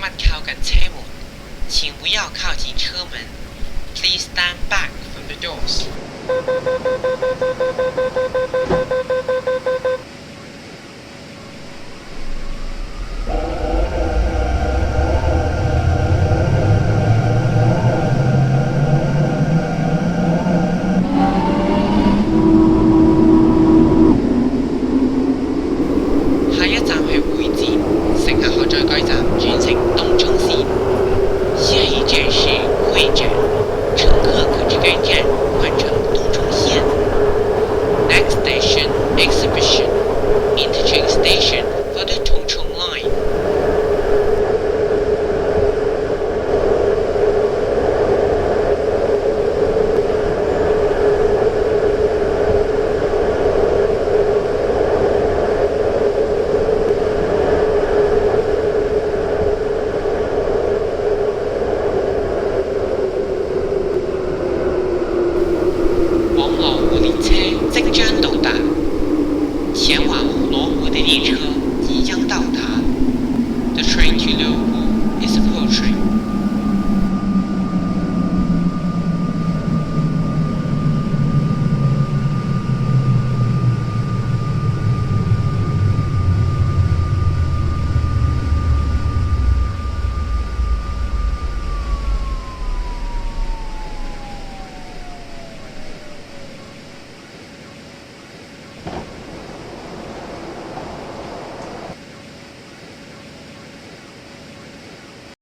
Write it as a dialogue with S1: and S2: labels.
S1: มัดเข้ากันแช่หมด请不要靠近车门 Please stand back from the doors 下一站係會展，乘客可在該站轉乘東涌線。下一站是會展，乘客可至該站換乘東涌線。Next station, Exhibition. Interchange station